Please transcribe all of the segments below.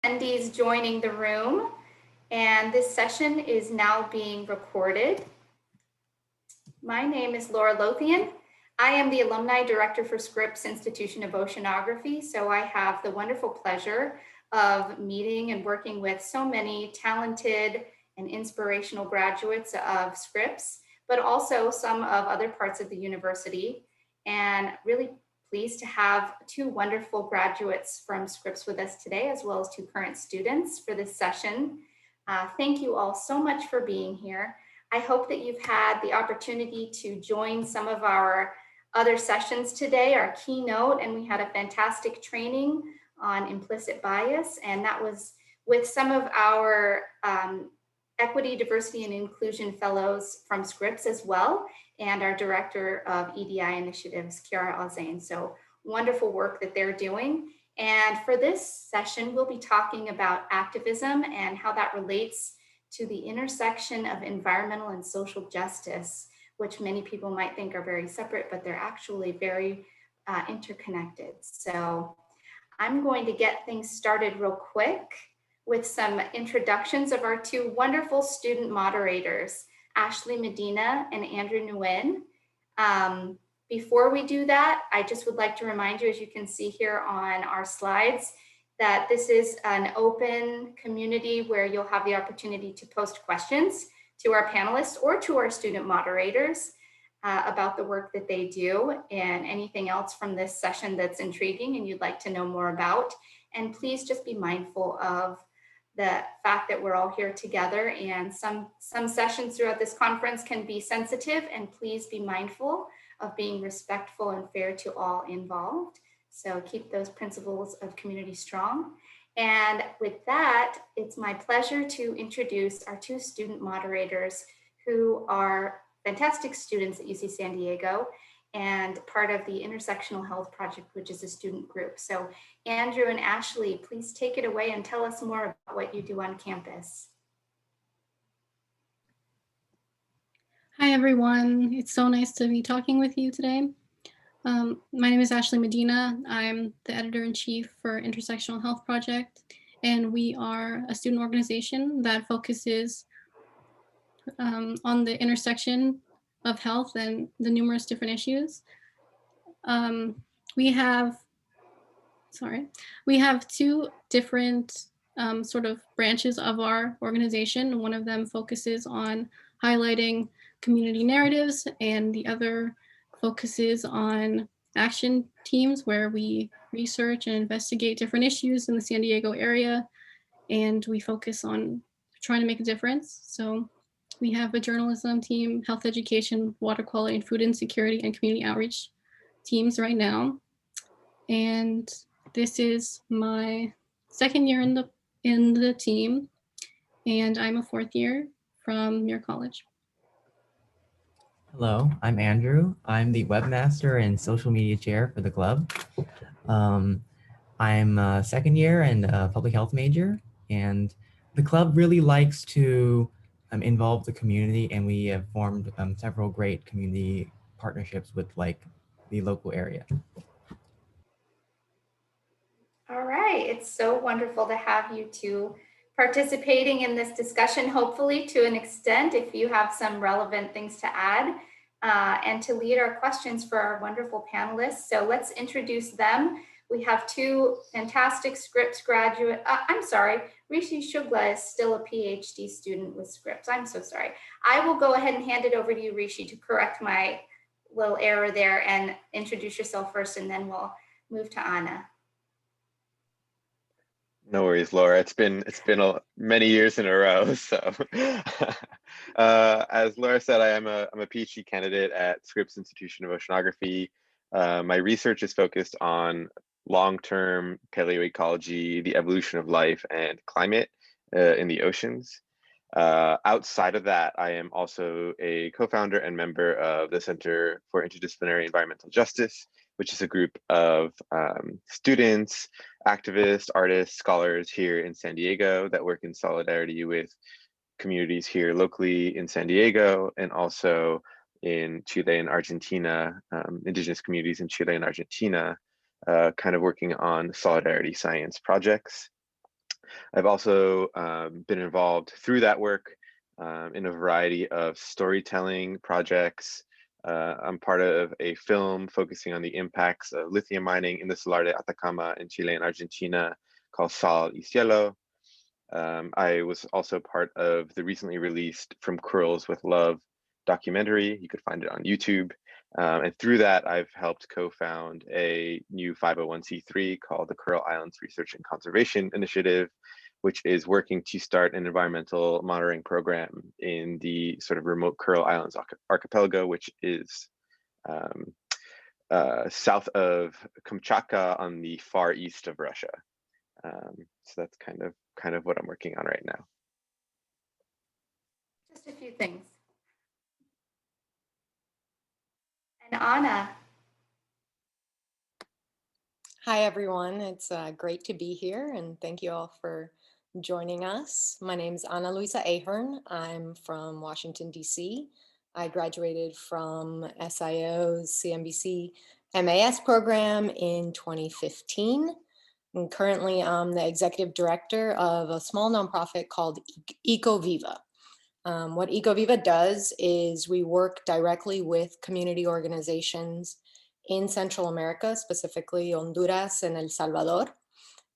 attendees joining the room, and this session is now being recorded. My name is Laura Lothian. I am the Alumni Director for Scripps Institution of Oceanography, so I have the wonderful pleasure of meeting and working with so many talented and inspirational graduates of Scripps, but also some of other parts of the university, and really pleased to have two wonderful graduates from Scripps with us today, as well as two current students for this session. Thank you all so much for being here. I hope that you've had the opportunity to join some of our other sessions today, our keynote, and we had a fantastic training on implicit bias, and that was with some of our Equity, Diversity, and Inclusion Fellows from Scripps as well, and our Director of EDI Initiatives, Kiara Alzain. So wonderful work that they're doing. And for this session, we'll be talking about activism and how that relates to the intersection of environmental and social justice, which many people might think are very separate, but they're actually very interconnected. So I'm going to get things started real quick with some introductions of our two wonderful student moderators, Ashley Medina and Andrew Nguyen. Before we do that, I just would like to remind you, as you can see here on our slides, that this is an open community where you'll have the opportunity to post questions to our panelists or to our student moderators about the work that they do and anything else from this session that's intriguing and you'd like to know more about. And please just be mindful of the fact that we're all here together, and some sessions throughout this conference can be sensitive, and please be mindful of being respectful and fair to all involved. So keep those principles of community strong. And with that, it's my pleasure to introduce our two student moderators who are fantastic students at UC San Diego and part of the Intersectional Health Project, which is a student group. So Andrew and Ashley, please take it away and tell us more about what you do on campus. Hi, everyone. It's so nice to be talking with you today. My name is Ashley Medina. I'm the editor-in-chief for Intersectional Health Project, and we are a student organization that focuses on the intersection of health and the numerous different issues. We have two different sort of branches of our organization. One of them focuses on highlighting community narratives, and the other focuses on action teams where we research and investigate different issues in the San Diego area, and we focus on trying to make a difference. So we have a journalism team, health education, water quality and food insecurity, and community outreach teams right now. And this is my second year in the team, and I'm a fourth year from Muir College. Hello, I'm Andrew. I'm the webmaster and social media chair for the club. I'm a second year and a public health major, and the club really likes to involve the community, and we have formed several great community partnerships with the local area. All right, it's so wonderful to have you two participating in this discussion, hopefully to an extent, if you have some relevant things to add, and to lead our questions for our wonderful panelists. So let's introduce them. We have two fantastic Scripps graduate. I'm sorry, Rishi Shugla is still a PhD student with Scripps. I'm so sorry. I will go ahead and hand it over to you, Rishi, to correct my little error there and introduce yourself first, and then we'll move to Anna. No worries, Laura. It's been many years in a row. So, as Laura said, I'm a PhD candidate at Scripps Institution of Oceanography. My research is focused on long-term paleoecology, the evolution of life, and climate in the oceans. Outside of that, I am also a co-founder and member of the Center for Interdisciplinary Environmental Justice, which is a group of students, activists, artists, scholars here in San Diego that work in solidarity with communities here locally in San Diego and also in Chile and Argentina, indigenous communities in Chile and Argentina, kind of working on solidarity science projects. I've also been involved through that work in a variety of storytelling projects. I'm part of a film focusing on the impacts of lithium mining in the Salar de Atacama in Chile and Argentina called Sal y Cielo. I was also part of the recently released From Corals with Love documentary. You could find it on YouTube. And through that, I've helped co-found a new 501c3 called the Coral Islands Research and Conservation Initiative, which is working to start an environmental monitoring program in the sort of remote Coral Islands archipelago, which is south of Kamchatka on the far east of Russia. So that's kind of what I'm working on right now. Just a few things. And Anna. Hi, everyone. It's great to be here, and thank you all for joining us. My name is Ana Luisa Ahern. I'm from Washington, D.C. I graduated from SIO's CNBC MAS program in 2015. And currently, I'm the executive director of a small nonprofit called EcoViva. What EcoViva does is we work directly with community organizations in Central America, specifically Honduras and El Salvador.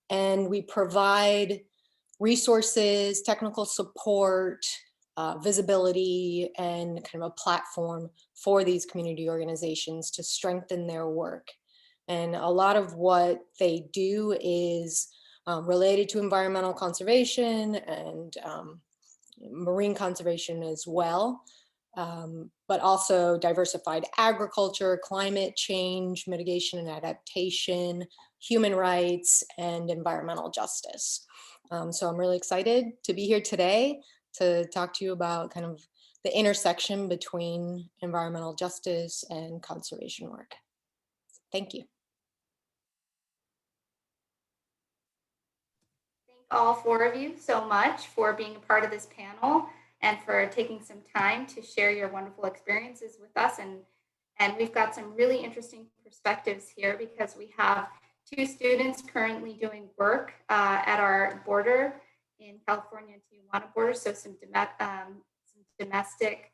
And we provide resources, technical support, visibility, and kind of a platform for these community organizations to strengthen their work. And a lot of what they do is related to environmental conservation and marine conservation as well. But also diversified agriculture, climate change, mitigation and adaptation, human rights, and environmental justice. So I'm really excited to be here today to talk to you about kind of the intersection between environmental justice and conservation work. Thank you. Thank all four of you so much for being a part of this panel and for taking some time to share your wonderful experiences with us. And we've got some really interesting perspectives here because we have two students currently doing work at our border in California and Tijuana border. So some domestic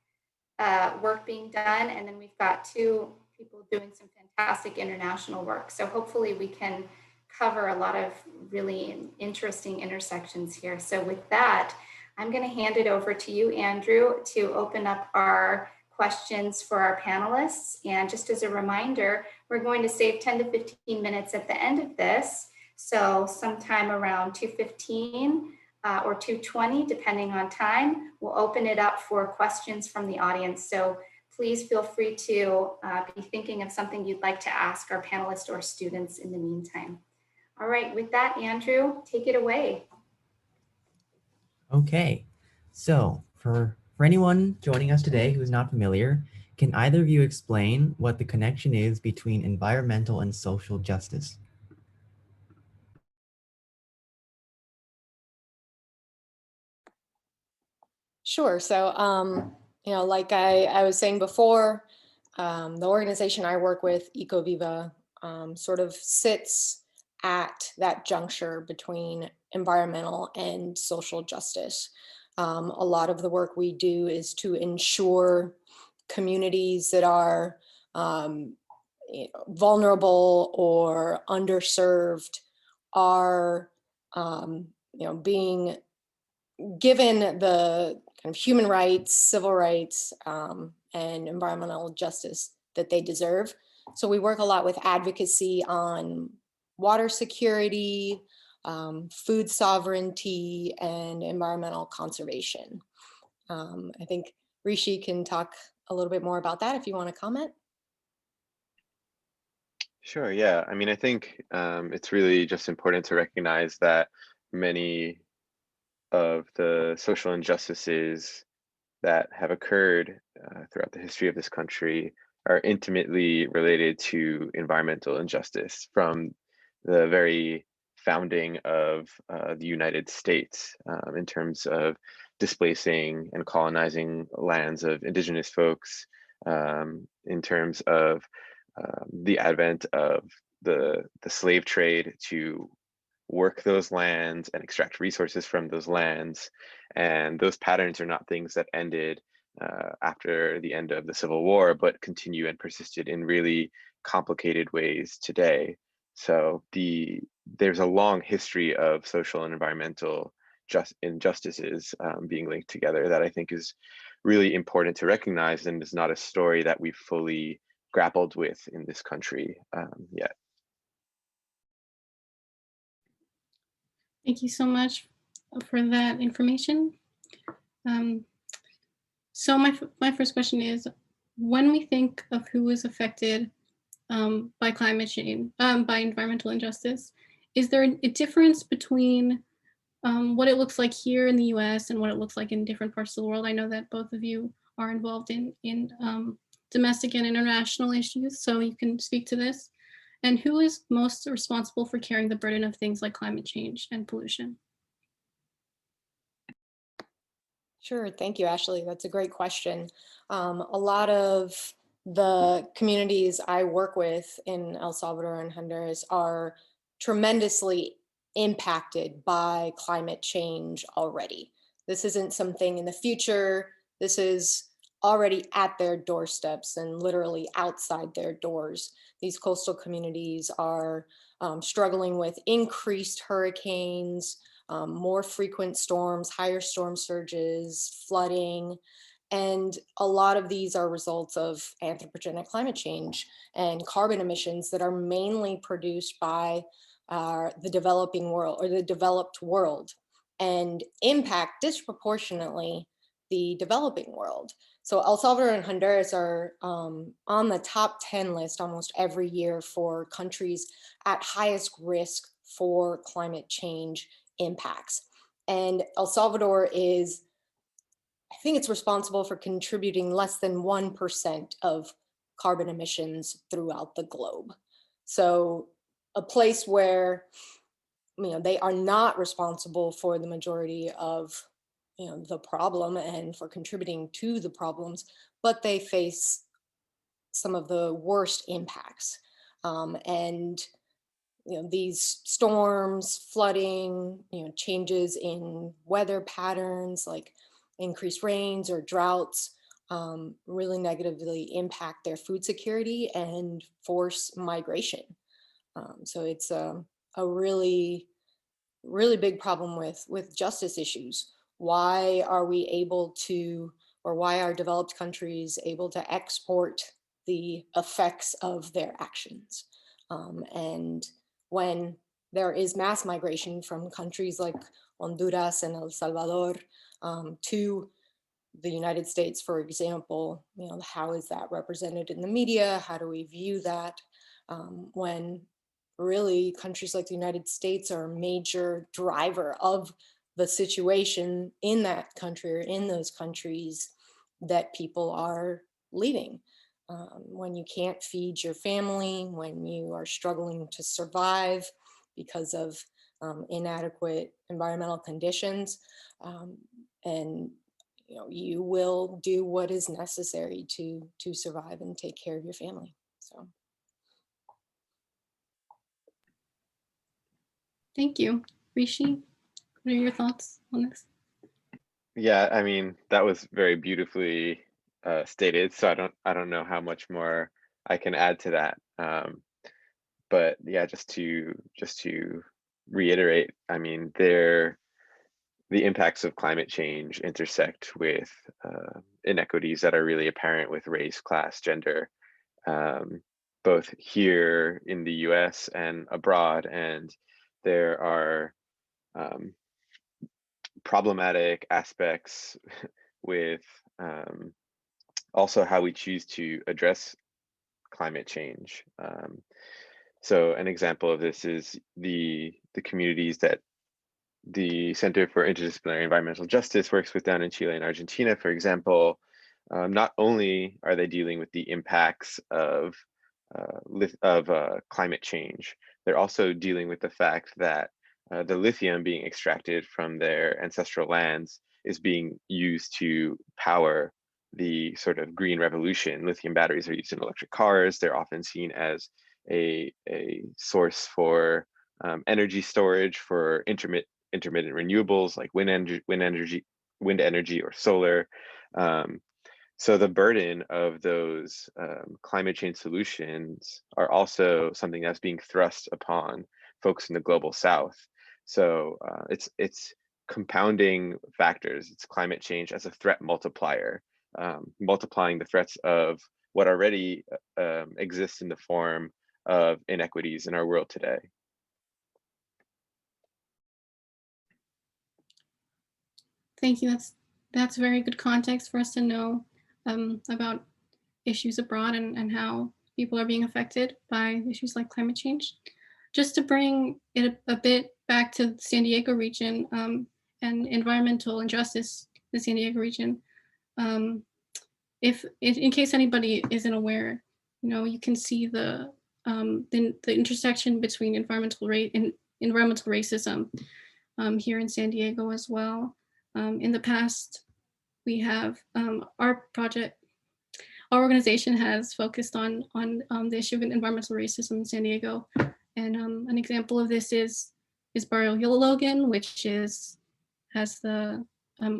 work being done. And then we've got two people doing some fantastic international work. So hopefully we can cover a lot of really interesting intersections here. So with that, I'm going to hand it over to you, Andrew, to open up our questions for our panelists. And just as a reminder, we're going to save 10 to 15 minutes at the end of this. So sometime around 2:15 or 2:20, depending on time, we'll open it up for questions from the audience. So please feel free to be thinking of something you'd like to ask our panelists or students in the meantime. All right, with that, Andrew, take it away. Okay, so for anyone joining us today who's not familiar, can either of you explain what the connection is between environmental and social justice? Sure. So, like I was saying before, the organization I work with, EcoViva, sort of sits at that juncture between environmental and social justice. A lot of the work we do is to ensure communities that are vulnerable or underserved are, being given the kind of human rights, civil rights, and environmental justice that they deserve. So we work a lot with advocacy on water security, food sovereignty, and environmental conservation. I think Rishi can talk a little bit more about that if you want to comment. Sure, yeah. I mean, I think it's really just important to recognize that many of the social injustices that have occurred throughout the history of this country are intimately related to environmental injustice from the very founding of the United States in terms of displacing and colonizing lands of indigenous folks, in terms of the advent of the slave trade to work those lands and extract resources from those lands. And those patterns are not things that ended after the end of the Civil War, but continue and persisted in really complicated ways today. So there's a long history of social and environmental injustices being linked together that I think is really important to recognize, and is not a story that we've fully grappled with in this country yet. Thank you so much for that information. So my first question is, when we think of who is affected by climate change, by environmental injustice, is there a difference between what it looks like here in the US and what it looks like in different parts of the world? I know that both of you are involved in domestic and international issues, so you can speak to this. And who is most responsible for carrying the burden of things like climate change and pollution? Sure, thank you, Ashley. That's a great question. A lot of the communities I work with in El Salvador and Honduras are tremendously impacted by climate change already. This isn't something in the future. This is already at their doorsteps and literally outside their doors. These coastal communities are struggling with increased hurricanes, more frequent storms, higher storm surges, flooding, and a lot of these are results of anthropogenic climate change and carbon emissions that are mainly produced by the developing world or the developed world and impact disproportionately the developing world. So El Salvador and Honduras are on the top 10 list almost every year for countries at highest risk for climate change impacts. And El Salvador is, I think it's responsible for contributing less than 1% of carbon emissions throughout the globe. So a place where, they are not responsible for the majority of, the problem and for contributing to the problems, but they face some of the worst impacts. And these storms, flooding, changes in weather patterns like increased rains or droughts really negatively impact their food security and force migration. So it's a really, really big problem with justice issues. Why are we able to, or why are developed countries able to export the effects of their actions? And when there is mass migration from countries like Honduras and El Salvador to the United States, for example, how is that represented in the media? How do we view that when really countries like the United States are a major driver of the situation in that country or in those countries that people are leaving? When you can't feed your family, when you are struggling to survive because of inadequate environmental conditions, and you will do what is necessary to survive and take care of your family. So. Thank you. Rishi, what are your thoughts on this? Yeah, I mean, that was very beautifully stated, so I don't know how much more I can add to that. But yeah, just to reiterate, I mean, the impacts of climate change intersect with inequities that are really apparent with race, class, gender, both here in the US and abroad. And there are problematic aspects with also how we choose to address climate change. So an example of this is the communities that the Center for Interdisciplinary Environmental Justice works with down in Chile and Argentina, for example. Not only are they dealing with the impacts of climate change, they're also dealing with the fact that the lithium being extracted from their ancestral lands is being used to power the sort of green revolution. Lithium batteries are used in electric cars. They're often seen as a source for energy storage for intermittent renewables like wind energy or solar. So the burden of those climate change solutions are also something that's being thrust upon folks in the global South. So it's compounding factors. It's climate change as a threat multiplier, multiplying the threats of what already exists in the form of inequities in our world today. Thank you. That's very good context for us to know about issues abroad and how people are being affected by issues like climate change. Just to bring it a bit back to the San Diego region and environmental injustice in the San Diego region, if in case anybody isn't aware, you can see the intersection between environmental racism here in San Diego as well. In the past, we have our organization has focused on the issue of environmental racism in San Diego, and an example of this is Barrio Logan, which has an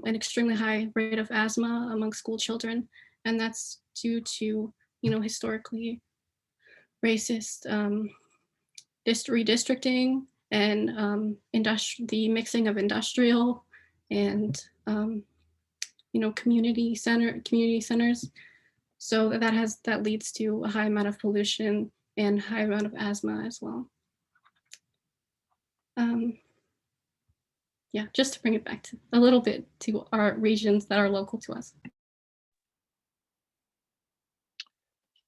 extremely high rate of asthma among school children, and that's due to historically racist redistricting and the mixing of industrial and community centers. So that leads to a high amount of pollution and high amount of asthma as well. Yeah, just to bring it back to a little bit to our regions that are local to us.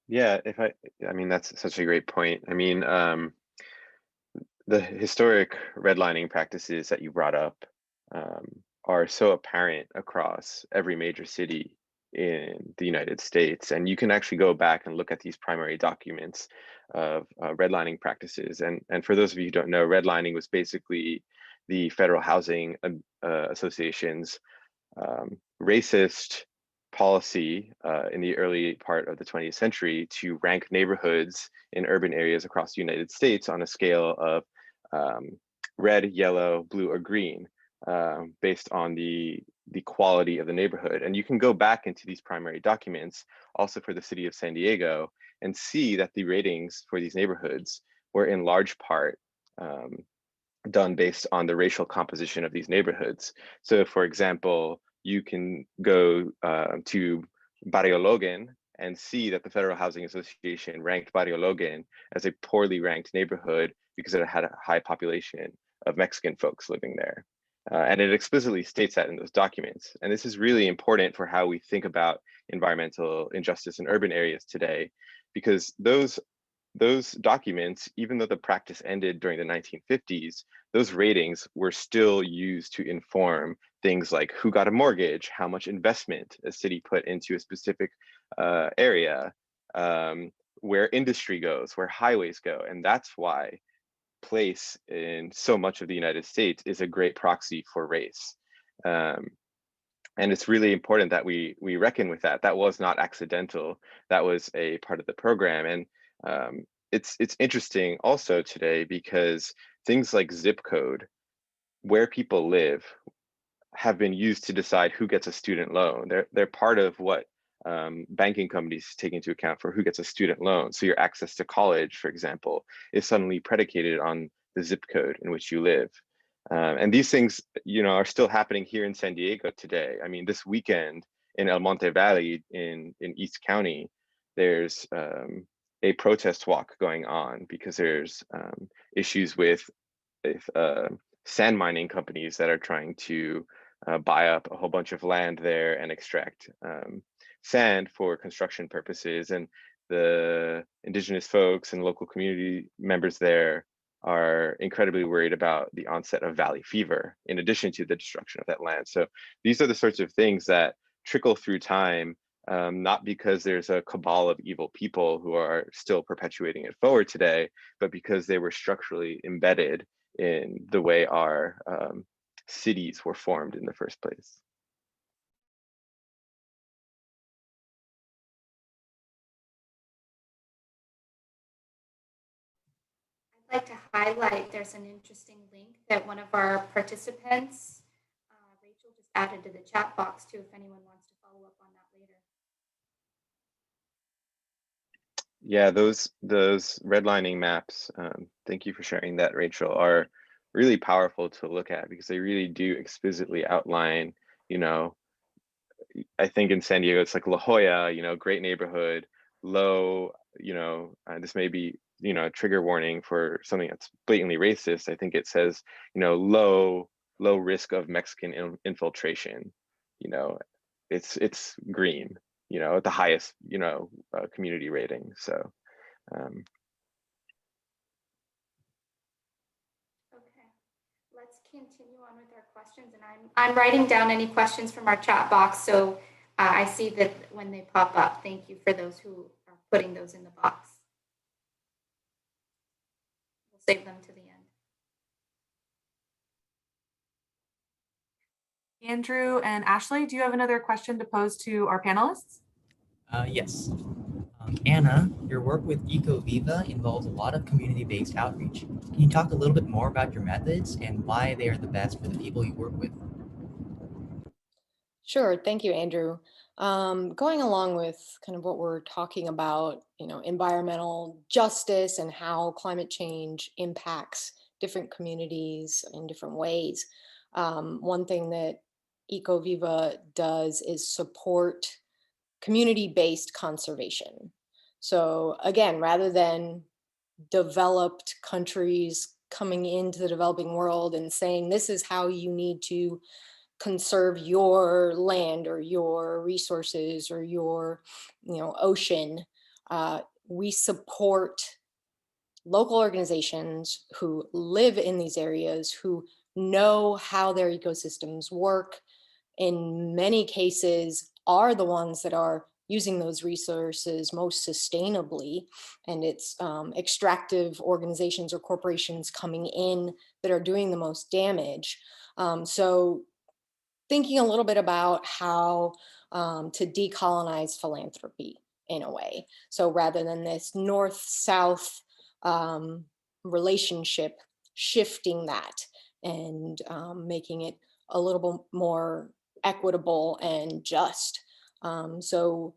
Yeah, I mean, that's such a great point. I mean, the historic redlining practices that you brought up are so apparent across every major city in the United States. And you can actually go back and look at these primary documents of redlining practices. And for those of you who don't know, redlining was basically the Federal Housing Association's racist policy in the early part of the 20th century to rank neighborhoods in urban areas across the United States on a scale of red, yellow, blue, or green, based on the quality of the neighborhood. And you can go back into these primary documents also for the city of San Diego and see that the ratings for these neighborhoods were in large part done based on the racial composition of these neighborhoods. So for example, you can go to Barrio Logan and see that the Federal Housing Association ranked Barrio Logan as a poorly ranked neighborhood because it had a high population of Mexican folks living there. And it explicitly states that in those documents. And this is really important for how we think about environmental injustice in urban areas today, because those documents, even though the practice ended during the 1950s, those ratings were still used to inform things like who got a mortgage, how much investment a city put into a specific area, where industry goes, where highways go. And that's why place in so much of the United States is a great proxy for race. And it's really important that we reckon with that. That was not accidental. That was a part of the program. And it's interesting also today because things like zip code, where people live, have been used to decide who gets a student loan. They're part of what banking companies take into account for who gets a student loan. So your access to college, for example, is suddenly predicated on the zip code in which you live. And these things, are still happening here in San Diego today. I mean, this weekend in El Monte Valley in East County, there's a protest walk going on because there's issues with sand mining companies that are trying to buy up a whole bunch of land there and extract sand for construction purposes. And the indigenous folks and local community members there are incredibly worried about the onset of valley fever, in addition to the destruction of that land. So these are the sorts of things that trickle through time, not because there's a cabal of evil people who are still perpetuating it forward today, but because they were structurally embedded in the way our cities were formed in the first place. I'd like to highlight, there's an interesting link that one of our participants, Rachel, just added to the chat box too, if anyone wants to follow up on that later. Yeah, those redlining maps, thank you for sharing that, Rachel, are really powerful to look at because they really do explicitly outline, you know, I think in San Diego, it's like La Jolla, you know, great neighborhood, low, you know, this may be, you know, a trigger warning for something that's blatantly racist. I think it says, you know, low risk of Mexican infiltration, you know, it's green, you know, at the highest, you know, community rating. So, Okay, let's continue on with our questions, and I'm writing down any questions from our chat box, so I see that when they pop up. Thank you for those who are putting those in the box. We'll save them to the end. Andrew and Ashley, do you have another question to pose to our panelists? Yes. Anna, your work with EcoViva involves a lot of community-based outreach. Can you talk a little bit more about your methods and why they are the best for the people you work with? Sure, thank you, Andrew. Going along with kind of what we're talking about, you know, environmental justice and how climate change impacts different communities in different ways. One thing that EcoViva does is support community-based conservation. So again, rather than developed countries coming into the developing world and saying, this is how you need to conserve your land or your resources or your, you know, ocean, we support local organizations who live in these areas, who know how their ecosystems work, in many cases are the ones that are using those resources most sustainably. And it's extractive organizations or corporations coming in that are doing the most damage. So thinking a little bit about how to decolonize philanthropy in a way. So rather than this north-south relationship, shifting that and making it a little bit more equitable and just. So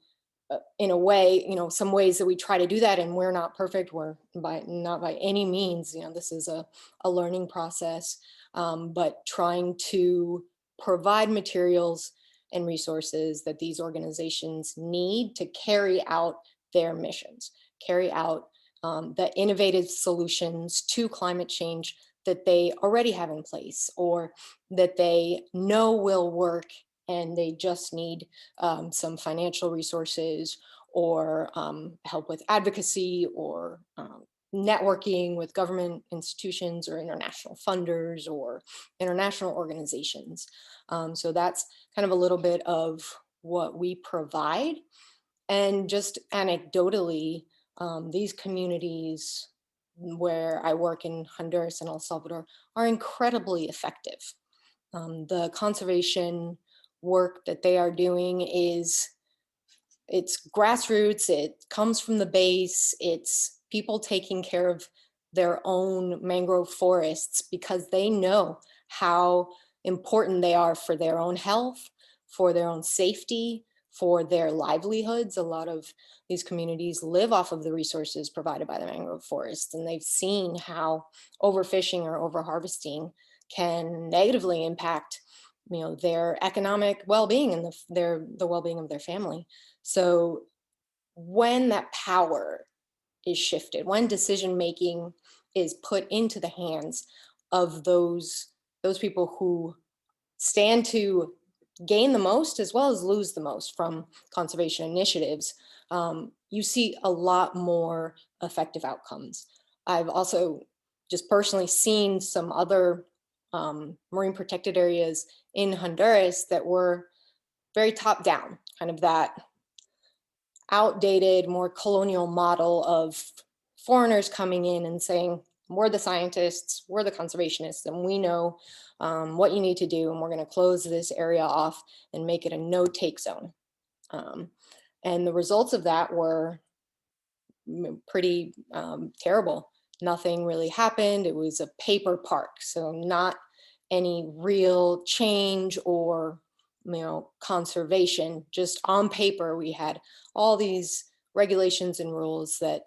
in a way, you know, some ways that we try to do that, and we're not perfect, we're not by any means, you know, this is a learning process, but trying to provide materials and resources that these organizations need to carry out their missions, carry out the innovative solutions to climate change that they already have in place or that they know will work, and they just need some financial resources or help with advocacy or networking with government institutions or international funders or international organizations. So that's kind of a little bit of what we provide. And just anecdotally, these communities where I work in Honduras and El Salvador are incredibly effective. The conservation work that they are doing it's grassroots, it comes from the base, it's people taking care of their own mangrove forests because they know how important they are for their own health, for their own safety, for their livelihoods. A lot of these communities live off of the resources provided by the mangrove forests, and they've seen how overfishing or overharvesting can negatively impact, you know, their economic well-being and the well-being of their family. So when that power is shifted, when decision making is put into the hands of those people who stand to gain the most as well as lose the most from conservation initiatives, you see a lot more effective outcomes. I've also just personally seen some other marine protected areas in Honduras that were very top down, kind of that outdated, more colonial model of foreigners coming in and saying, we're the scientists, we're the conservationists, and we know what you need to do, and we're going to close this area off and make it a no-take zone. And the results of that were pretty terrible. nothing really happened. It was a paper park, so not any real change or conservation. Just on paper, we had all these regulations and rules that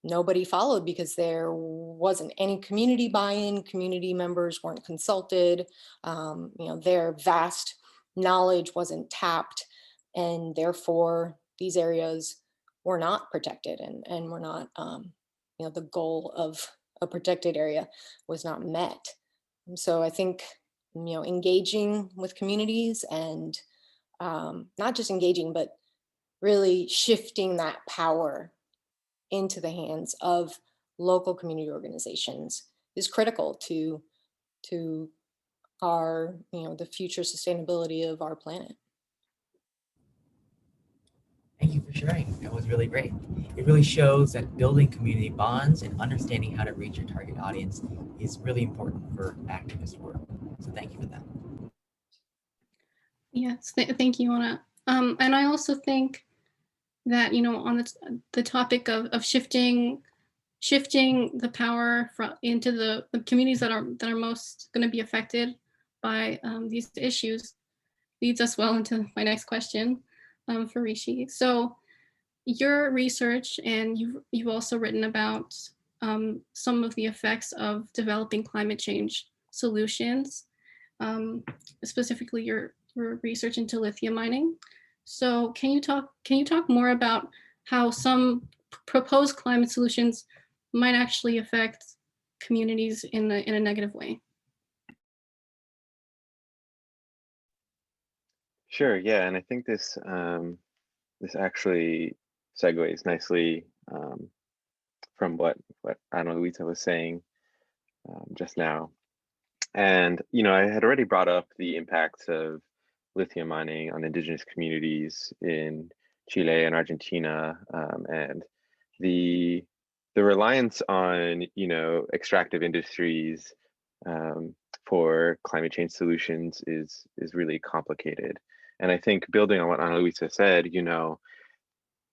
nobody followed because there wasn't any community buy-in. Community members weren't consulted. Their vast knowledge wasn't tapped, and therefore these areas were not protected and were not, the goal of a protected area was not met. And so I think, engaging with communities and not just engaging, but really shifting that power into the hands of local community organizations is critical to our, the future sustainability of our planet. Thank you for sharing. That was really great. It really shows that building community bonds and understanding how to reach your target audience is really important for activist work. So thank you for that. Yes, thank you, Anna. And I also think that, on the topic of shifting the power into the communities that are most going to be affected by these issues leads us well into my next question for Rishi. So your research, and you've also written about some of the effects of developing climate change solutions, specifically your research into lithium mining. So can you talk more about how some proposed climate solutions might actually affect communities in a negative way? Sure, yeah, and I think this this actually segues nicely from what Ana Luisa was saying just now. And I had already brought up the impacts of lithium mining on indigenous communities in Chile and Argentina, and the reliance on extractive industries for climate change solutions is really complicated. And I think building on what Ana Luisa said,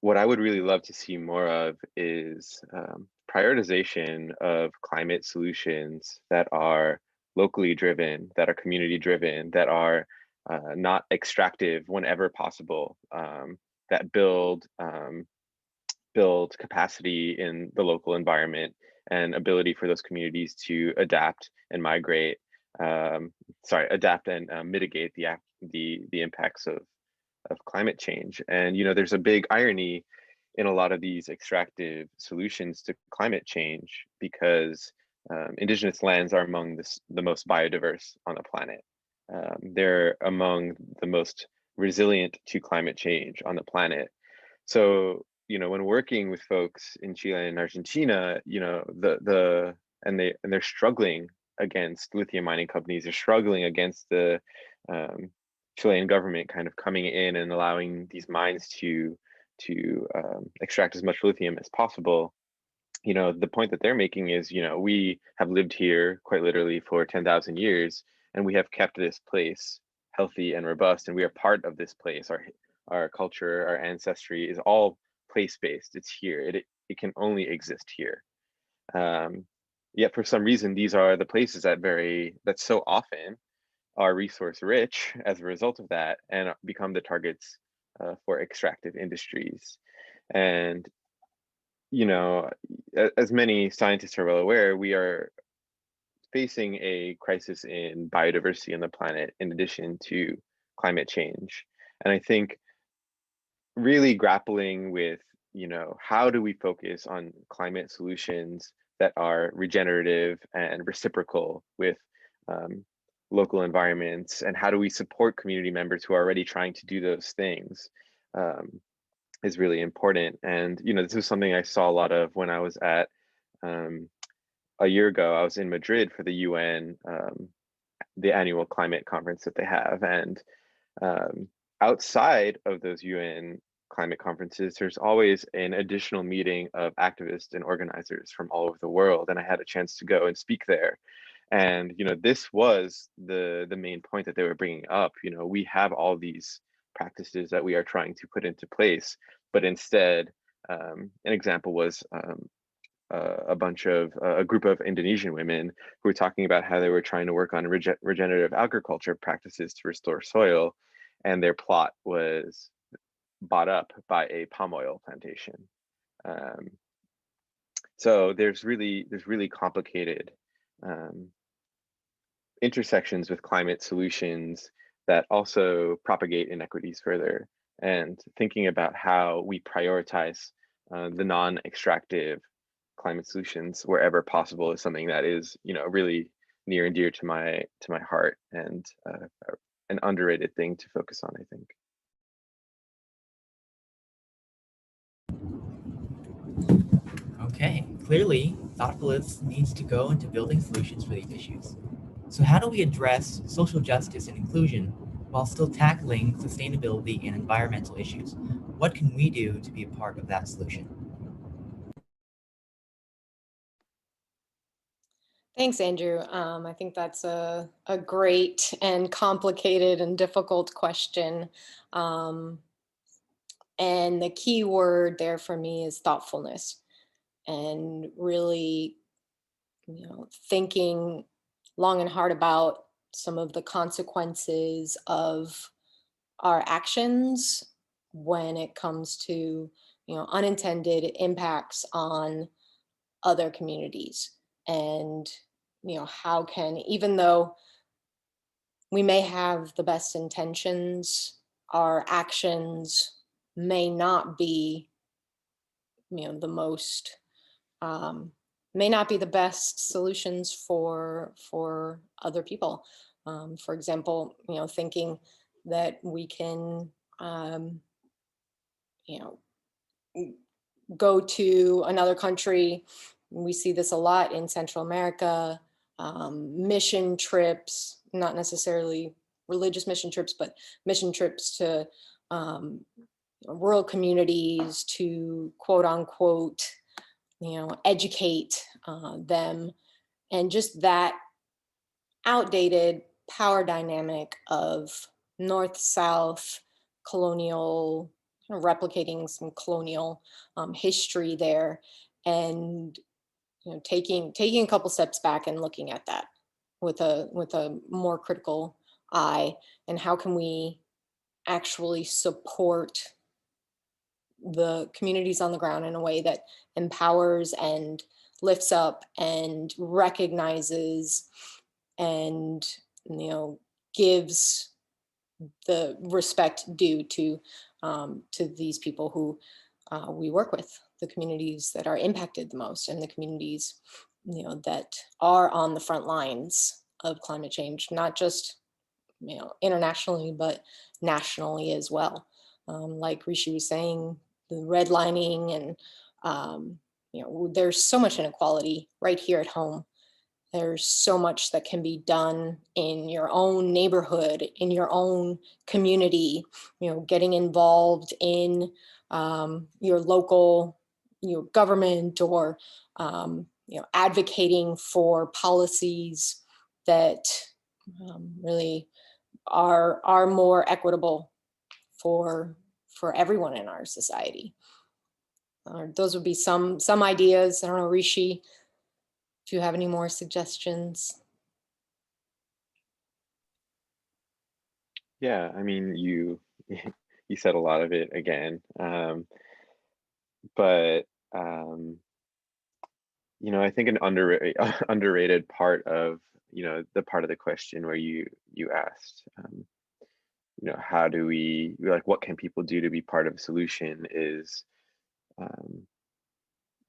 what I would really love to see more of is prioritization of climate solutions that are locally driven, that are community driven, that are not extractive whenever possible, that build capacity in the local environment and ability for those communities to adapt and migrate, adapt and mitigate the impacts of climate change. And there's a big irony in a lot of these extractive solutions to climate change because indigenous lands are among the most biodiverse on the planet. They're among the most resilient to climate change on the planet. So when working with folks in Chile and Argentina, they're struggling against lithium mining companies. They're struggling against the Chilean government kind of coming in and allowing these mines to extract as much lithium as possible. The point that they're making is, we have lived here quite literally for 10,000 years, and we have kept this place healthy and robust, and we are part of this place. Our culture, our ancestry is all place-based. It's here. It can only exist here. Yet for some reason, these are the places that so often are resource rich as a result of that and become the targets for extractive industries. And as many scientists are well aware, we are facing a crisis in biodiversity on the planet in addition to climate change. And I think really grappling with, how do we focus on climate solutions that are regenerative and reciprocal with local environments, and how do we support community members who are already trying to do those things is really important. And this is something I saw a lot of when I was at a year ago. I was in Madrid for the UN, the annual climate conference that they have, and outside of those UN climate conferences, there's always an additional meeting of activists and organizers from all over the world, and I had a chance to go and speak there. And this was the main point that they were bringing up. We have all these practices that we are trying to put into place, but instead, an example was a group of Indonesian women who were talking about how they were trying to work on regenerative agriculture practices to restore soil, and their plot was bought up by a palm oil plantation. So there's really complicated intersections with climate solutions that also propagate inequities further. And thinking about how we prioritize the non-extractive climate solutions wherever possible is something that is, really near and dear to my heart, and an underrated thing to focus on, I think. Okay, clearly, thoughtfulness needs to go into building solutions for these issues. So how do we address social justice and inclusion while still tackling sustainability and environmental issues? What can we do to be a part of that solution? Thanks, Andrew. I think that's a great and complicated and difficult question. And the key word there for me is thoughtfulness, and really, thinking long and hard about some of the consequences of our actions when it comes to, unintended impacts on other communities. And, how can, even though we may have the best intentions, our actions may not be, the most, may not be the best solutions for other people. For example, thinking that we can, go to another country. We see this a lot in Central America, mission trips, not necessarily religious mission trips, but mission trips to rural communities to quote unquote, educate them. And just that outdated power dynamic of North-South colonial, replicating some colonial history there, and taking a couple steps back and looking at that with a more critical eye, and how can we actually support the communities on the ground in a way that empowers and lifts up and recognizes and gives the respect due to these people who we work with, the communities that are impacted the most, and the communities that are on the front lines of climate change, not just internationally, but nationally as well. Like Rishi was saying, the redlining, and there's so much inequality right here at home. There's so much that can be done in your own neighborhood, in your own community, getting involved in your local government, or advocating for policies that really are more equitable for everyone in our society. Those would be some ideas. I don't know, Rishi, if you have any more suggestions. Yeah, I mean, you said a lot of it again, but I think an underrated part of the part of the question where you asked, how do we, what can people do to be part of a solution, is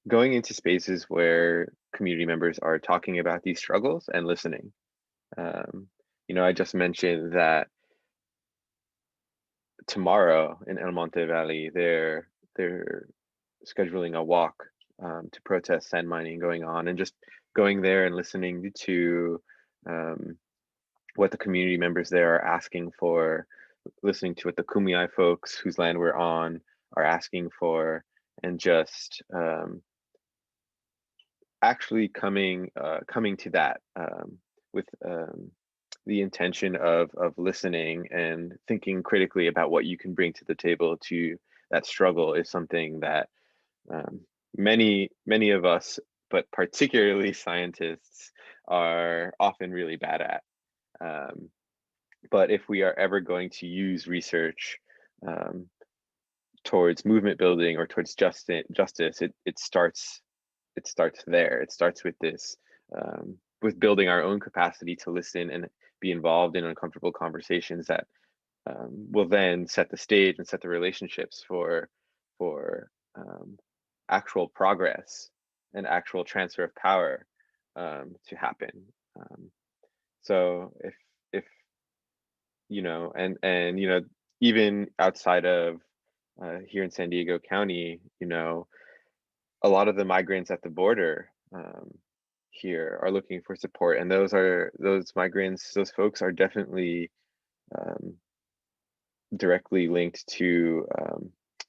going into spaces where community members are talking about these struggles and listening. I just mentioned that tomorrow in El Monte Valley, they're scheduling a walk to protest sand mining going on, and just going there and listening to what the community members there are asking for, listening to what the Kumeyaay folks whose land we're on are asking for, and just actually coming to that with the intention of listening and thinking critically about what you can bring to the table to that struggle, is something that many of us, but particularly scientists, are often really bad at. But if we are ever going to use research towards movement building or towards justice, it starts there. It starts with this, with building our own capacity to listen and be involved in uncomfortable conversations that will then set the stage and set the relationships for actual progress and actual transfer of power to happen. So if you know, and you know, even outside of here in San Diego County, you know, a lot of the migrants at the border here are looking for support, and those migrants, those folks are definitely directly linked to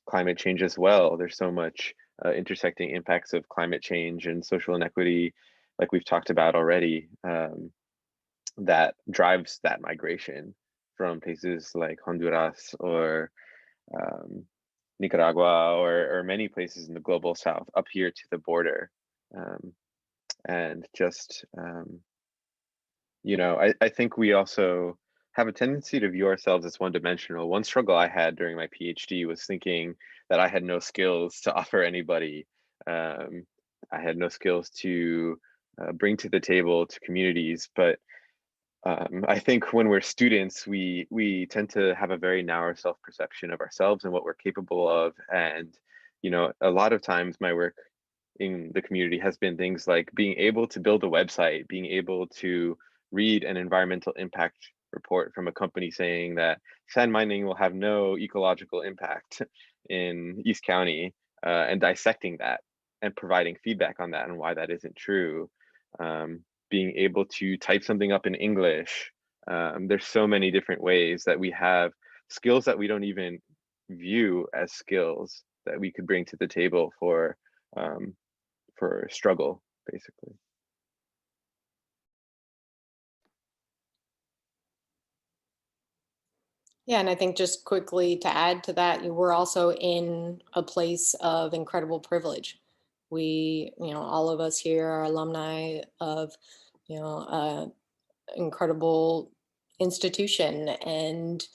climate change as well. There's so much intersecting impacts of climate change and social inequity, like we've talked about already, that drives that migration from places like Honduras or Nicaragua or many places in the global south up here to the border. And just, you know, I think we also have a tendency to view ourselves as one-dimensional. One struggle I had during my PhD was thinking that I had no skills to offer anybody. I had no skills to bring to the table to communities, but I think when we're students, we tend to have a very narrow self-perception of ourselves and what we're capable of. And, you know, a lot of times my work in the community has been things like being able to build a website, being able to read an environmental impact report from a company saying that sand mining will have no ecological impact in East County, and dissecting that and providing feedback on that and why that isn't true. Being able to type something up in English. There's so many different ways that we have skills that we don't even view as skills that we could bring to the table for struggle, basically. Yeah, and I think just quickly to add to that, we're also in a place of incredible privilege. We, you know, all of us here are alumni of, you know, incredible institution, and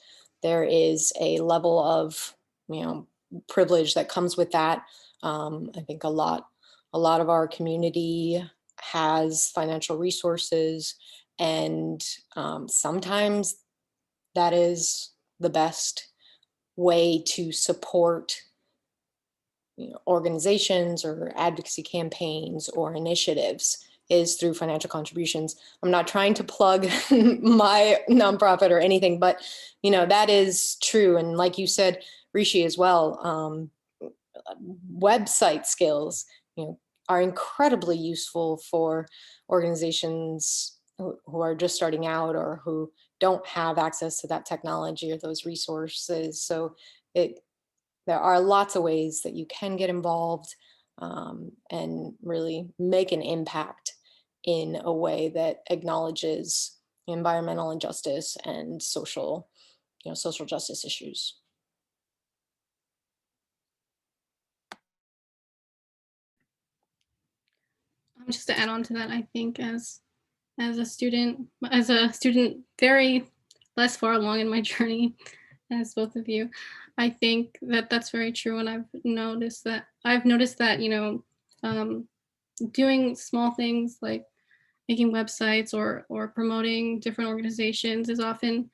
there is a level of, you know, privilege that comes with that. I think a lot of our community has financial resources, and sometimes that is the best way to support, you know, organizations or advocacy campaigns or initiatives is through financial contributions. I'm not trying to plug my nonprofit or anything, but, you know, that is true. And like you said, Rishi, as well, website skills, you know, are incredibly useful for organizations who are just starting out or who don't have access to that technology or those resources. So there are lots of ways that you can get involved and really make an impact in a way that acknowledges environmental injustice and social, you know, social justice issues. Just to add on to that, I think as a student very less far along in my journey as both of you, I think that that's very true. And I've noticed that, you know, doing small things like making websites or promoting different organizations is often,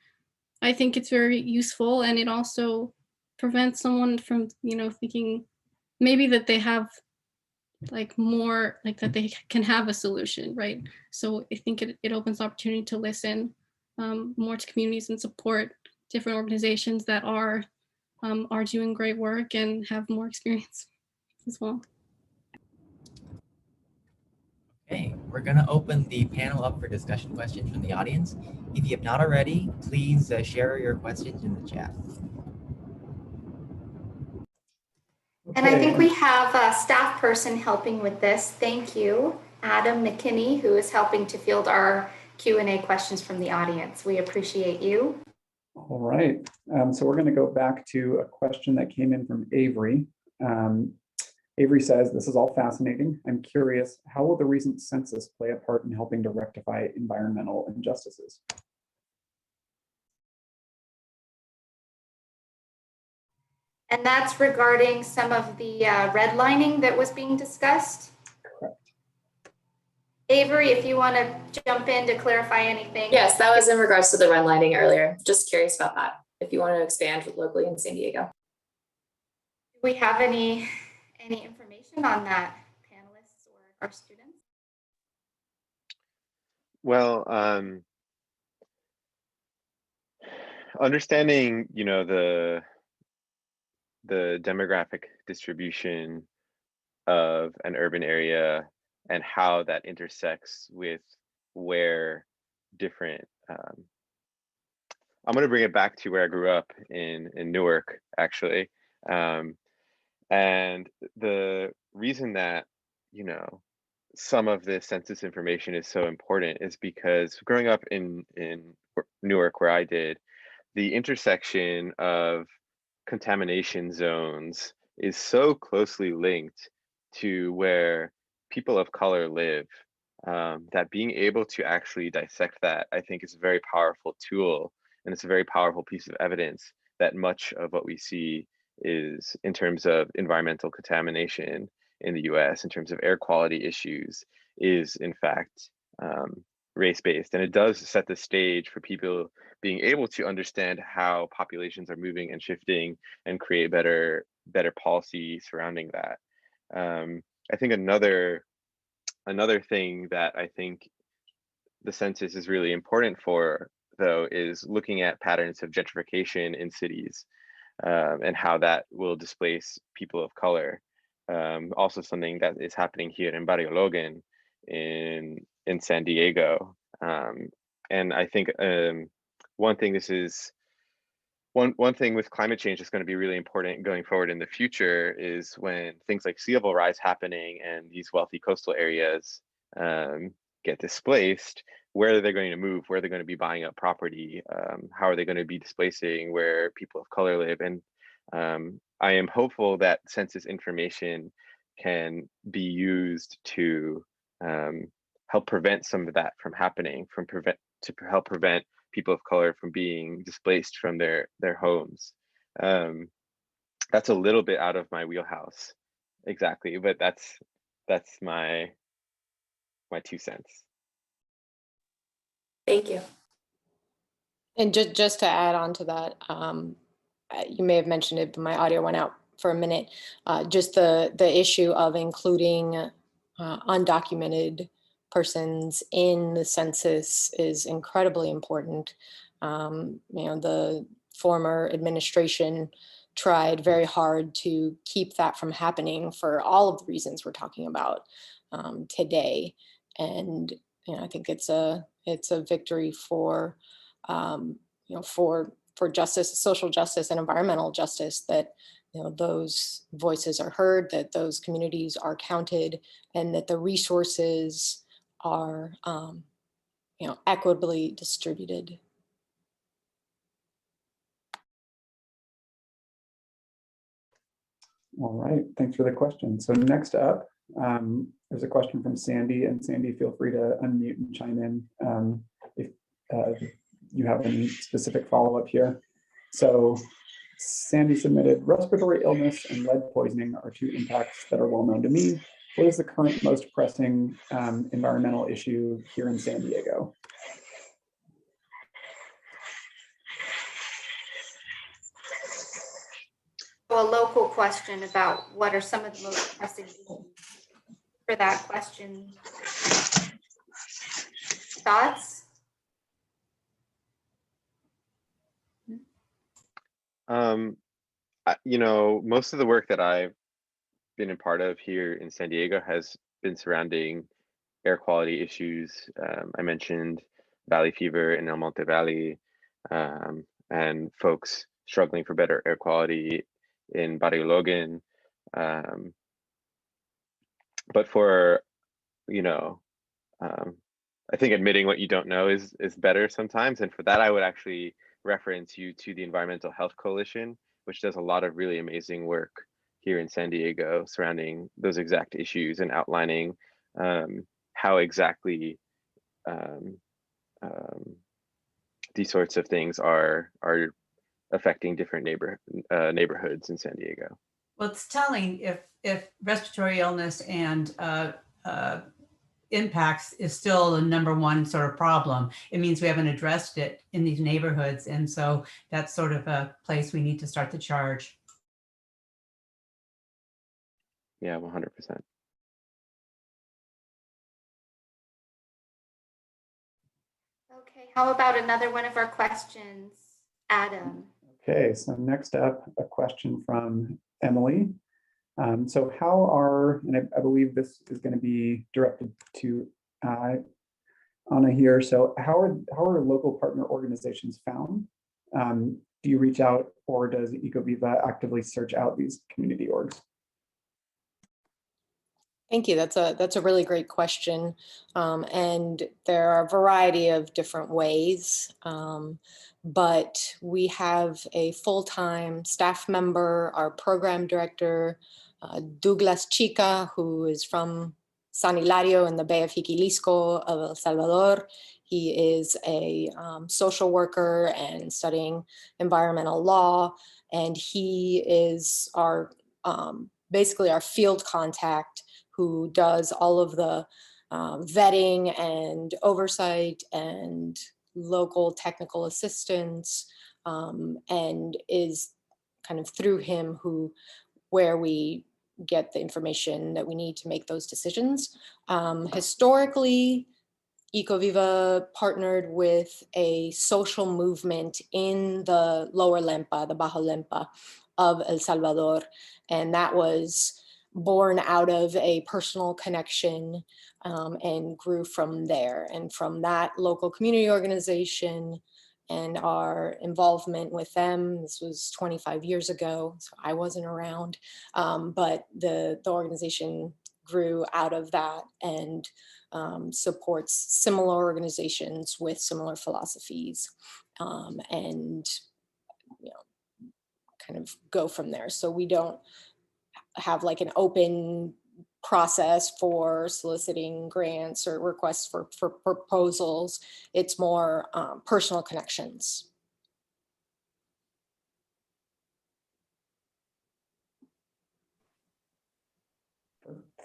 I think it's very useful. And it also prevents someone from, you know, thinking maybe that they have like more, like that they can have a solution, right? So I think it opens the opportunity to listen more to communities and support different organizations that are doing great work and have more experience as well. Okay, we're gonna open the panel up for discussion questions from the audience. If you have not already, please share your questions in the chat. And I think we have a staff person helping with this. Thank you, Adam McKinney, who is helping to field our Q&A questions from the audience. We appreciate you. All right, so we're going to go back to a question that came in from Avery. Avery says, this is all fascinating. I'm curious, how will the recent census play a part in helping to rectify environmental injustices? And that's regarding some of the redlining that was being discussed. Correct. Avery, if you want to jump in to clarify anything. Yes, that was in regards to the redlining earlier. Just curious about that. If you want to expand locally in San Diego. Do we have any information on that, panelists or our students? Well, understanding, the demographic distribution of an urban area and how that intersects with where different I'm going to bring it back to where I grew up in Newark, actually. And the reason that, some of this census information is so important is because growing up in Newark, where I did, the intersection of contamination zones is so closely linked to where people of color live, that being able to actually dissect that, I think, is a very powerful tool, and it's a very powerful piece of evidence that much of what we see is in terms of environmental contamination in the US, in terms of air quality issues, is in fact race-based. And it does set the stage for people being able to understand how populations are moving and shifting and create better policy surrounding that. I think another thing that I think the census is really important for, though, is looking at patterns of gentrification in cities, and how that will displace people of color. Also something that is happening here in Barrio Logan in San Diego. And I think one thing with climate change is going to be really important going forward in the future is when things like sea level rise happening and these wealthy coastal areas get displaced, where are they going to move? Where are they going to be buying up property? How are they going to be displacing where people of color live? And I am hopeful that census information can be used to help prevent some of that from happening, to help prevent people of color from being displaced from their homes. That's a little bit out of my wheelhouse, exactly, but that's my 2 cents. Thank you. And just to add on to that, you may have mentioned it, but my audio went out for a minute. Just the issue of including undocumented persons in the census is incredibly important. The former administration tried very hard to keep that from happening for all of the reasons we're talking about today. And I think it's a victory for for justice, social justice, and environmental justice, that those voices are heard, that those communities are counted, and that the resources are equitably distributed. All right, thanks for the question. So next up, there's a question from Sandy, and Sandy, feel free to unmute and chime in if you have any specific follow-up here. So Sandy submitted, respiratory illness and lead poisoning are two impacts that are well known to me. What is the current most pressing environmental issue here in San Diego? A local question about what are some of the most pressing issues for that question. Thoughts? Most of the work that I've been a part of here in San Diego has been surrounding air quality issues. I mentioned valley fever in El Monte Valley, and folks struggling for better air quality in Barrio Logan. But for, I think admitting what you don't know is better sometimes. And for that, I would actually reference you to the Environmental Health Coalition, which does a lot of really amazing work here in San Diego surrounding those exact issues and outlining how exactly these sorts of things are affecting different neighborhoods in San Diego. Well, it's telling if respiratory illness and impacts is still the #1 sort of problem. It means we haven't addressed it in these neighborhoods. And so that's sort of a place we need to start the charge. Yeah, 100%. Okay, how about another one of our questions, Adam? Okay, so next up, a question from Emily. So how are, and I believe this is going to be directed to Anna here. So how are local partner organizations found? Do you reach out, or does EcoViva actively search out these community orgs? Thank you. That's a really great question. And there are a variety of different ways, but we have a full-time staff member, our program director, Douglas Chica, who is from San Hilario in the Bay of Jiquilisco of El Salvador. He is a social worker and studying environmental law, and he is our basically our field contact who does all of the vetting and oversight and local technical assistance, and is kind of through him where we get the information that we need to make those decisions. Historically, EcoViva partnered with a social movement in the lower Lempa, the Bajo Lempa of El Salvador, and that was born out of a personal connection and grew from there. And from that local community organization and our involvement with them, this was 25 years ago, so I wasn't around, but the organization grew out of that and supports similar organizations with similar philosophies, and kind of go from there. So we don't have like an open process for soliciting grants or requests for proposals. It's more personal connections.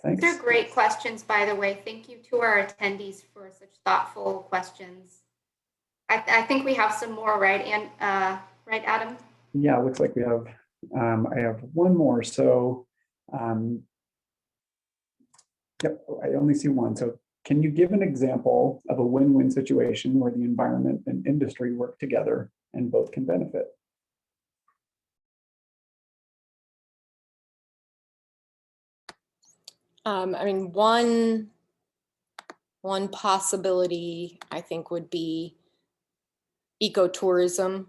Thanks. These are great questions, by the way. Thank you to our attendees for such thoughtful questions. I think we have some more, right? And right, Adam? Yeah, looks like we have. I have one more. So, yep, I only see one. So, can you give an example of a win-win situation where the environment and industry work together and both can benefit? I mean, one possibility I think would be ecotourism,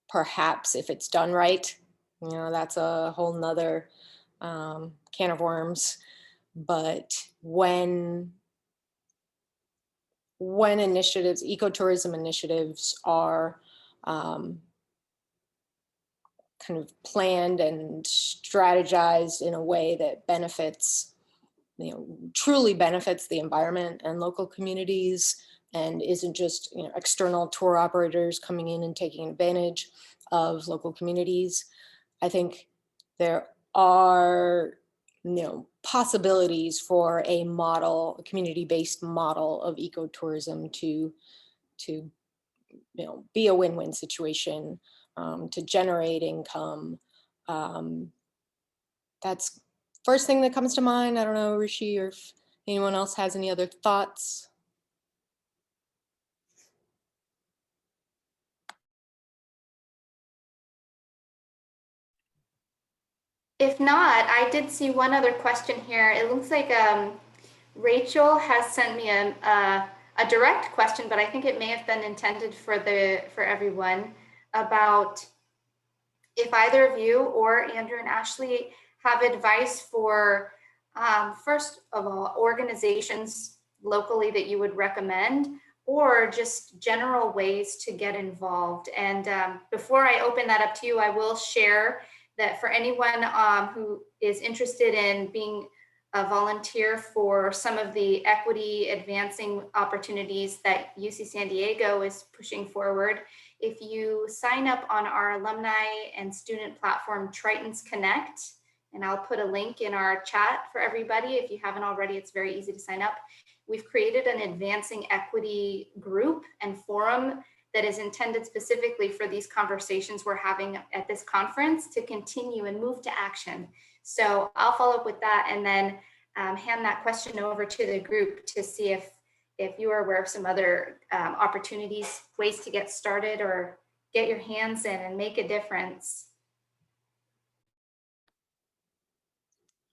perhaps if it's done right. That's a whole nother can of worms. But when initiatives, ecotourism initiatives are kind of planned and strategized in a way that benefits, truly benefits the environment and local communities, and isn't just external tour operators coming in and taking advantage of local communities. I think there are possibilities for a model, a community-based model of ecotourism to be a win-win situation, to generate income. That's first thing that comes to mind. I don't know, Rishi, or if anyone else has any other thoughts. If not, I did see one other question here. It looks like Rachel has sent me a direct question, but I think it may have been intended for everyone, about if either of you or Andrew and Ashley have advice for, first of all, organizations locally that you would recommend, or just general ways to get involved. And before I open that up to you, I will share that for anyone who is interested in being a volunteer for some of the equity advancing opportunities that UC San Diego is pushing forward, if you sign up on our alumni and student platform, Triton's Connect, and I'll put a link in our chat for everybody. If you haven't already, it's very easy to sign up. We've created an advancing equity group and forum that is intended specifically for these conversations we're having at this conference to continue and move to action. So I'll follow up with that and then hand that question over to the group to see if you are aware of some other opportunities, ways to get started or get your hands in and make a difference.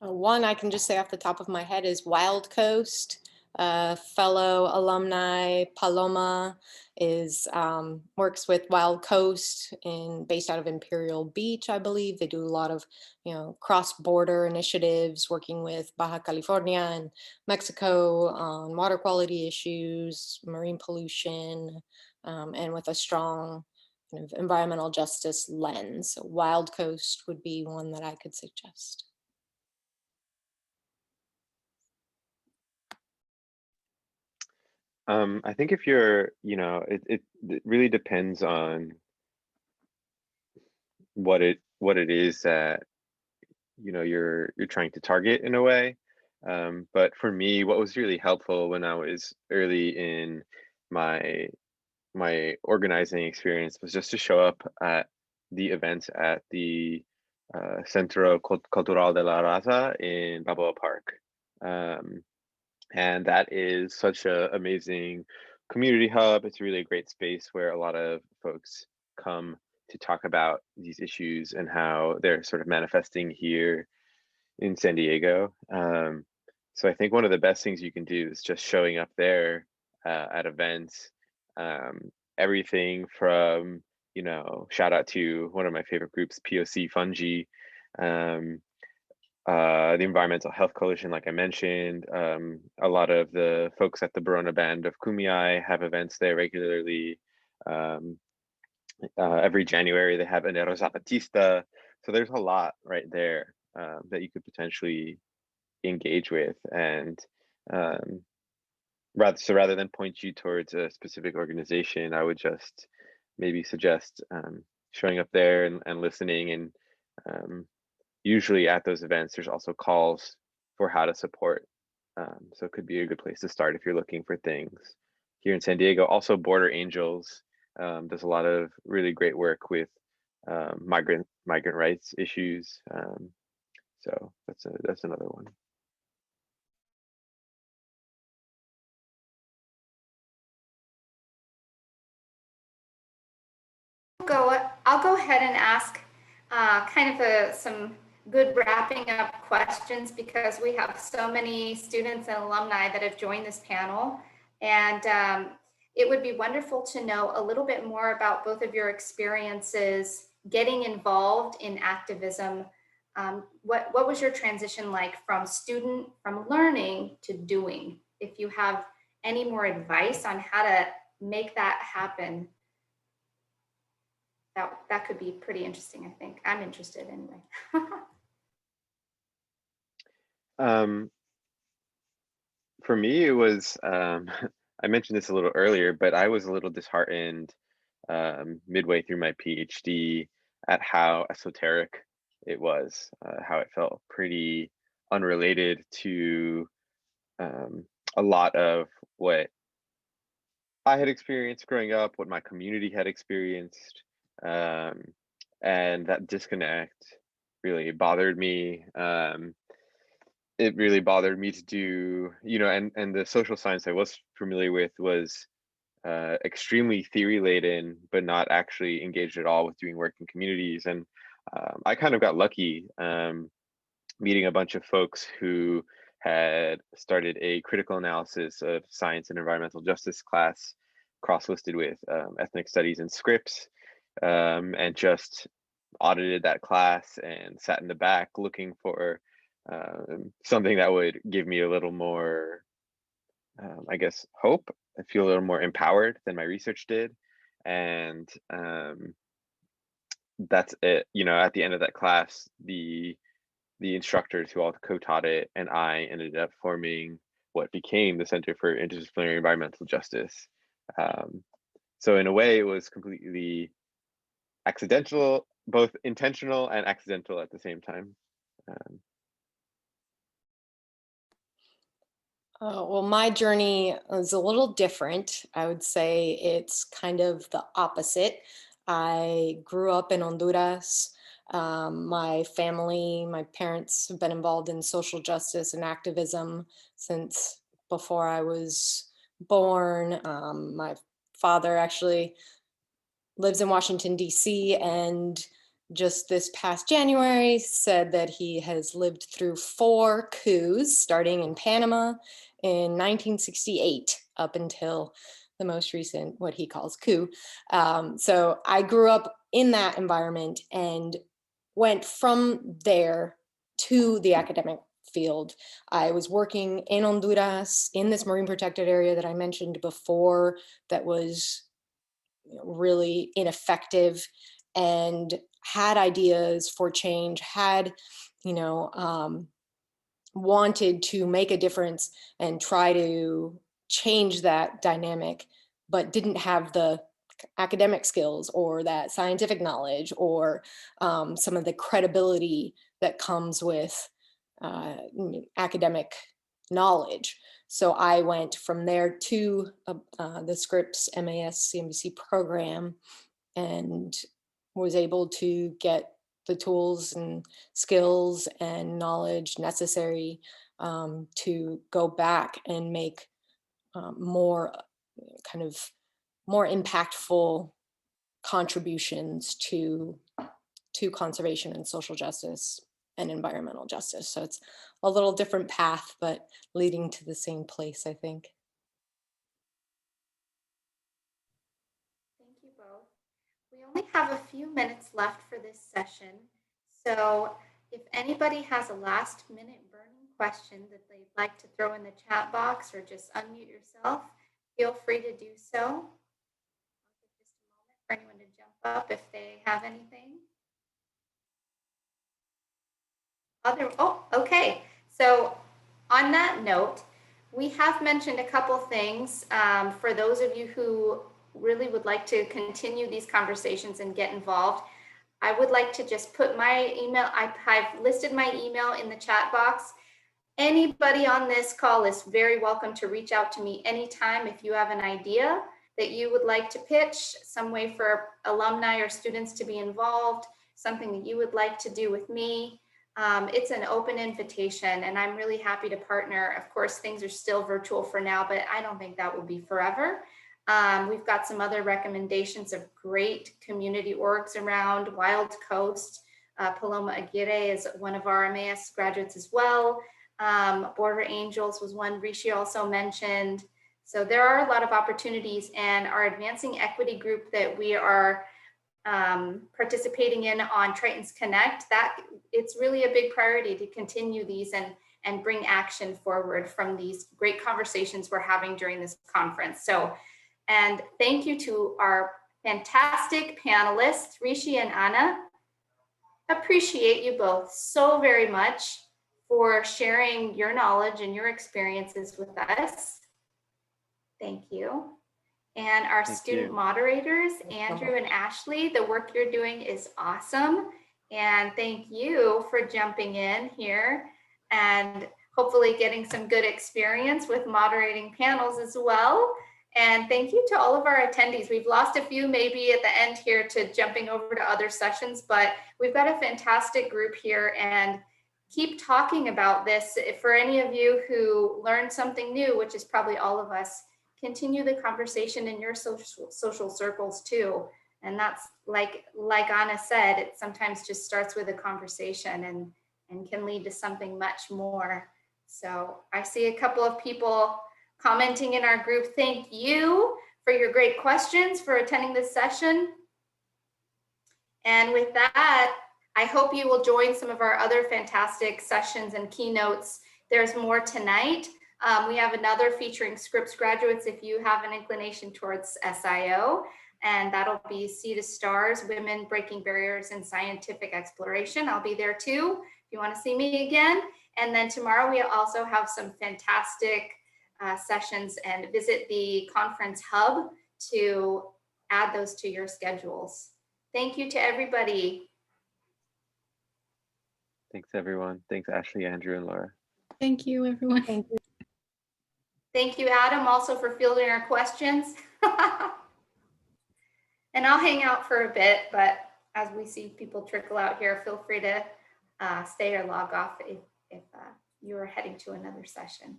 One I can just say off the top of my head is Wild Coast. Fellow alumni Paloma is works with Wild Coast based out of Imperial Beach, I believe. They do a lot of cross-border initiatives working with Baja California and Mexico on water quality issues, marine pollution, and with a strong kind of environmental justice lens. So Wild Coast would be one that I could suggest. I think if you're, it really depends on what it is that you're trying to target in a way. But for me, what was really helpful when I was early in my organizing experience was just to show up at the events at the Centro Cultural de la Raza in Balboa Park. And that is such an amazing community hub. It's really a great space where a lot of folks come to talk about these issues and how they're sort of manifesting here in San Diego. So I think one of the best things you can do is just showing up there at events. Everything from, shout out to one of my favorite groups, POC Fungi, the Environmental Health Coalition, like I mentioned. A lot of the folks at the Barona Band of Kumeyaay have events there regularly. Every January they have Enero Zapatista. So there's a lot right there that you could potentially engage with. And rather than point you towards a specific organization, I would just maybe suggest showing up there and listening. And usually at those events, there's also calls for how to support. So it could be a good place to start if you're looking for things. Here in San Diego, also Border Angels does a lot of really great work with migrant rights issues. So that's another one. I'll go ahead and ask kind of some good wrapping up questions because we have so many students and alumni that have joined this panel. And it would be wonderful to know a little bit more about both of your experiences getting involved in activism. What was your transition like from learning to doing? If you have any more advice on how to make that happen, that could be pretty interesting, I think. I'm interested anyway. For me, it was, I mentioned this a little earlier, but I was a little disheartened midway through my PhD at how esoteric it was, how it felt pretty unrelated to a lot of what I had experienced growing up, what my community had experienced, and that disconnect really bothered me. It really bothered me to do, and the social science I was familiar with was extremely theory laden, but not actually engaged at all with doing work in communities. And I kind of got lucky meeting a bunch of folks who had started a critical analysis of science and environmental justice class cross-listed with ethnic studies and scripts, and just audited that class and sat in the back looking for something that would give me a little more, I guess, hope. I feel a little more empowered than my research did. And that's it. You know, at the end of that class, the instructors who all co-taught it and I ended up forming what became the Center for Interdisciplinary Environmental Justice. So in a way, it was completely accidental, both intentional and accidental at the same time. Well, my journey is a little different. I would say it's kind of the opposite. I grew up in Honduras. My family, my parents have been involved in social justice and activism since before I was born. My father actually lives in Washington, D.C., and just this past January said that he has lived through 4 coups, starting in Panama in 1968 up until the most recent, what he calls coup. So I grew up in that environment and went from there to the academic field. I was working in Honduras in this marine protected area that I mentioned before that was really ineffective, and had ideas for change, had, wanted to make a difference and try to change that dynamic, but didn't have the academic skills or that scientific knowledge or some of the credibility that comes with academic knowledge. So I went from there to the Scripps MAS CNBC program and was able to get the tools and skills and knowledge necessary to go back and make more impactful contributions to conservation and social justice and environmental justice. So it's a little different path, but leading to the same place, I think. Thank you both. We only have a few minutes left for this session. So if anybody has a last minute burning question that they'd like to throw in the chat box or just unmute yourself, feel free to do so. I'll give just a moment for anyone to jump up if they have anything. Okay. So on that note, we have mentioned a couple things for those of you who really would like to continue these conversations and get involved. I would like to just put my email. I've listed my email in the chat box. Anybody on this call is very welcome to reach out to me anytime if you have an idea that you would like to pitch, some way for alumni or students to be involved, something that you would like to do with me. It's an open invitation and I'm really happy to partner. Of course, things are still virtual for now, but I don't think that will be forever. We've got some other recommendations of great community orgs around. Wild Coast, Paloma Aguirre is one of our MAS graduates as well. Border Angels was one Rishi also mentioned. So there are a lot of opportunities, and our Advancing Equity group that we are participating in on Tritons Connect, that it's really a big priority to continue these and bring action forward from these great conversations we're having during this conference. So, and thank you to our fantastic panelists, Rishi and Anna. Appreciate you both so very much for sharing your knowledge and your experiences with us. Thank you. And our student moderators, Andrew and Ashley, the work you're doing is awesome. And thank you for jumping in here and hopefully getting some good experience with moderating panels as well. And thank you to all of our attendees. We've lost a few maybe at the end here to jumping over to other sessions, but we've got a fantastic group here, and keep talking about this. For any of you who learned something new, which is probably all of us, continue the conversation in your social circles too. And that's like Anna said, it sometimes just starts with a conversation and can lead to something much more. So I see a couple of people commenting in our group. Thank you for your great questions, for attending this session. And with that, I hope you will join some of our other fantastic sessions and keynotes. There's more tonight. We have another featuring Scripps graduates if you have an inclination towards SIO. and that'll be Sea to Stars, Women Breaking Barriers in Scientific Exploration. I'll be there too, if you want to see me again. And then tomorrow we also have some fantastic sessions, and visit the conference hub to add those to your schedules. Thank you to everybody. Thanks, everyone. Thanks, Ashley, Andrew, and Laura. Thank you, everyone. Thank you. Thank you, Adam, also for fielding our questions. And I'll hang out for a bit, but as we see people trickle out here, feel free to stay or log off if you are heading to another session.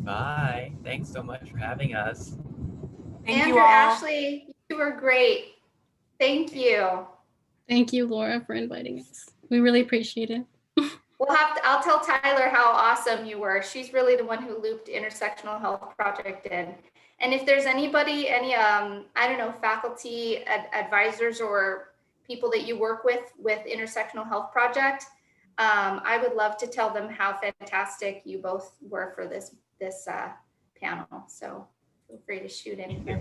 Bye. Thanks so much for having us. Thank Andrew, you all. Ashley, you were great. Thank you. Thank you, Laura, for inviting us. We really appreciate it. I'll tell Tyler how awesome you were. She's really the one who looped Intersectional Health Project in. And if there's anybody, I don't know, faculty, advisors, or people that you work with Intersectional Health Project, I would love to tell them how fantastic you both were for this panel. So feel free to shoot anybody.